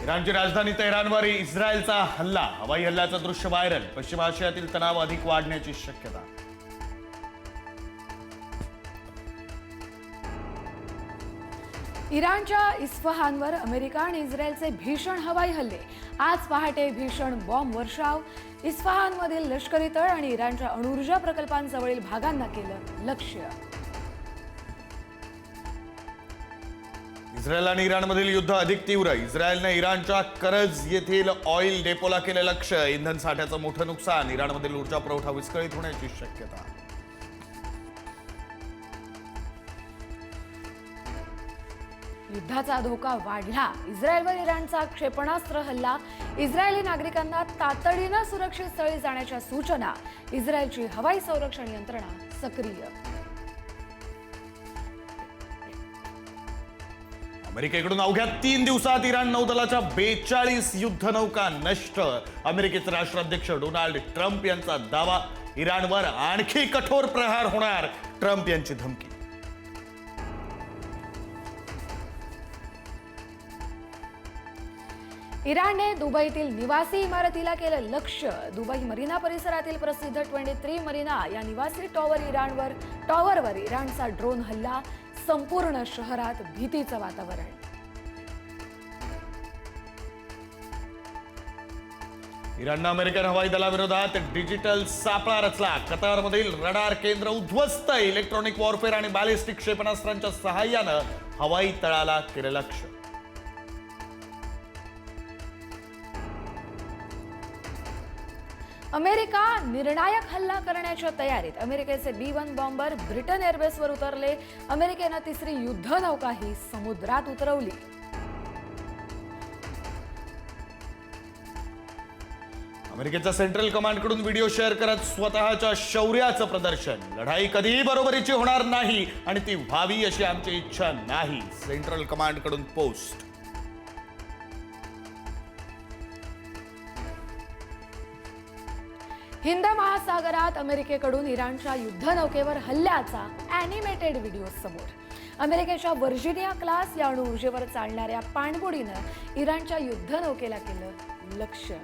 इराणची राजधानी तेहरानवर इस्रायलचा हल्ला, हवाई हल्ल्याचं दृश्य व्हायरल. पश्चिम आशियातील तणाव अधिक वाढण्याची शक्यता. इराणच्या इस्फहानवर अमेरिका आणि इस्रायलचे भीषण हवाई हल्ले. आज पहाटे भीषण बॉम्ब वर्षाव. इस्फहानमधील लष्करी तळ आणि इराणच्या अणुऊर्जा प्रकल्पांजवळील भागांना केलं लक्ष्य. इस्रायल आणि इराणमधील युद्ध अधिक तीव्र. इस्रायलने इराणच्या करज येथील ऑइल डेपोला केले लक्ष्य. इंधन साठ्याचं मोठं नुकसान. इराणमधील ऊर्जा पुरवठा विस्कळीत होण्याची शक्यता. युद्धाचा धोका वाढला. इस्रायलवर इराणचा क्षेपणास्त्र हल्ला. इस्रायली नागरिकांना तातडीनं सुरक्षित स्थळी जाण्याच्या सूचना. इस्रायलची हवाई संरक्षण यंत्रणा सक्रिय. अमेरिकेकडून अवघ्या 3 दिवसात इराण नौदलाच्या 42 युद्धनौका नष्ट. अमेरिकेचे राष्ट्राध्यक्ष डोनाल्ड ट्रम्प यांचा दावा. इराणवर आणखी कठोर प्रहार होणार. ट्रम्प यांची धमकी. इराणने दुबईतील निवासी इमारतीला केलं लक्ष्य. दुबई मरीना परिसरातील प्रसिद्ध 23 मरीना या निवासी टॉवरवर इराणचा ड्रोन हल्ला. संपूर्ण शहरात भीतीचं वातावरण. इराणनं अमेरिकन हवाई दलाविरोधात डिजिटल सापळा रचला. कतारमधील रडार केंद्र उद्ध्वस्त. इलेक्ट्रॉनिक वॉरफेअर आणि बॅलिस्टिक क्षेपणास्त्रांच्या सहाय्यानं हवाई तळाला केलं लक्ष्य. अमेरिका निर्णायक हल्ला करण्याच्या तयारीत. अमेरिकेचे B-1 बॉम्बर ब्रिटन एअरबेसवर उतरले. अमेरिकेनं तिसरी युद्धनौकाही समुद्रात उतरवली. अमेरिकेच्या सेंट्रल कमांडकडून व्हिडिओ शेअर करत स्वतःच्या शौर्याचं प्रदर्शन. लढाई कधीही बरोबरीची होणार नाही आणि ती व्हावी अशी आमची इच्छा नाही. Central कमांडकडून post. हिंद महासागरात अमेरिकेकडून इराणच्या युद्धनौकेवर हल्ल्याचा ॲनिमेटेड व्हिडिओ समोर. अमेरिकेच्या व्हर्जिनिया क्लास या अणुऊर्जेवर चालणाऱ्या पाणबुडीनं इराणच्या युद्धनौकेला केलं लक्ष्य.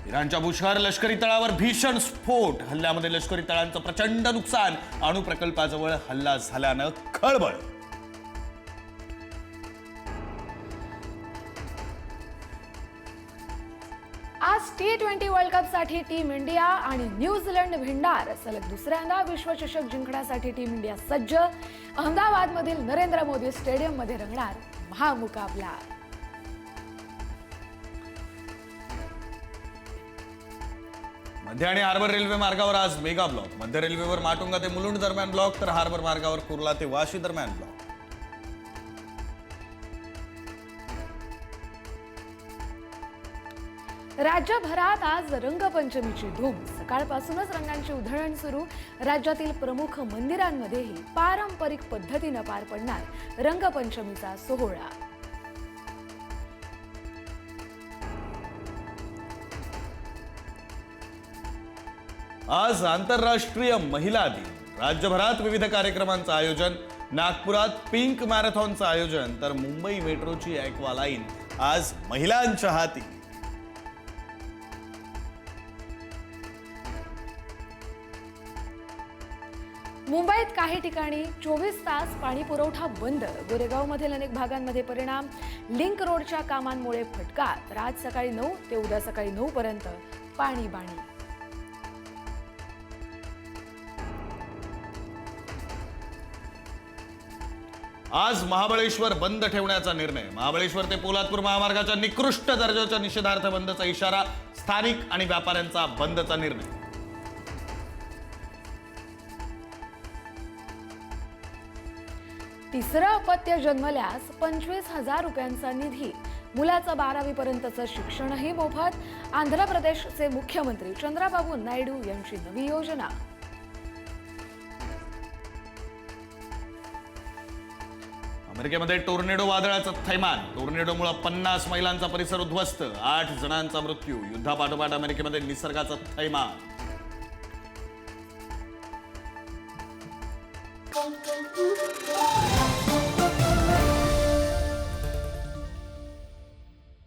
इराणच्या बुशहर लष्करी तळावर भीषण स्फोट. हल्ल्यामध्ये लष्करी तळांचं प्रचंड नुकसान. अणुप्रकल्पाजवळ हल्ला झाल्यानं खळबळ. आज T20 वर्ल्ड कपसाठी टीम इंडिया आणि न्यूझीलंड भिडणार. सलग दुसऱ्यांदा विश्वचषक जिंकण्यासाठी टीम इंडिया सज्ज. अहमदाबादमधील नरेंद्र मोदी स्टेडियममध्ये रंगणार महामुकाबला. मध्य आणि हार्बर रेल्वे मार्गावर आज मेगा ब्लॉक. मध्य रेल्वेवर माटुंगा ते मुलुंड दरम्यान ब्लॉक, तर हार्बर मार्गावर कुर्ला ते वाशी दरम्यान ब्लॉक. राज्यभरात आज रंगपंचमीची धूम. सकाळपासूनच रंगांची उधळण सुरू. राज्यातील प्रमुख मंदिरांमध्येही पारंपरिक पद्धतीनं पार पडणार रंगपंचमीचा सोहळा. आज आंतरराष्ट्रीय महिला दिन. राज्यभरात विविध कार्यक्रमांचं आयोजन. नागपुरात पिंक मॅरेथॉनचं आयोजन, तर मुंबई मेट्रोची ॲक्वा लाईन आज महिलांच्या हाती. मुंबईत काही ठिकाणी 24 तास पाणी पुरवठा बंद. गोरेगावमधील अनेक भागांमध्ये परिणाम. लिंक रोडच्या कामांमुळे फटका. तर आज सकाळी 9 ते उद्या सकाळी 9 पर्यंत पाणी बाणी. आज महाबळेश्वर बंद ठेवण्याचा निर्णय. महाबळेश्वर ते पोलादपूर महामार्गाच्या निकृष्ट दर्जाच्या निषेधार्थ बंदचा इशारा. स्थानिक आणि व्यापाऱ्यांचा बंदचा निर्णय. तिसरं अपत्य जन्मल्यास 25,000 रुपयांचा निधी. मुलाचं 12वी पर्यंतचं शिक्षणही मोफत. आंध्र प्रदेशचे मुख्यमंत्री चंद्राबाबू नायडू यांची नवी योजना. अमेरिकेमध्ये टोर्नेडो वादळाचं थैमान. टोर्नेडोमुळे 50 महिलांचा परिसर उद्ध्वस्त. 8 जणांचा मृत्यू. युद्धापाठोपाठ अमेरिकेमध्ये निसर्गाचं थैमान. Thank you.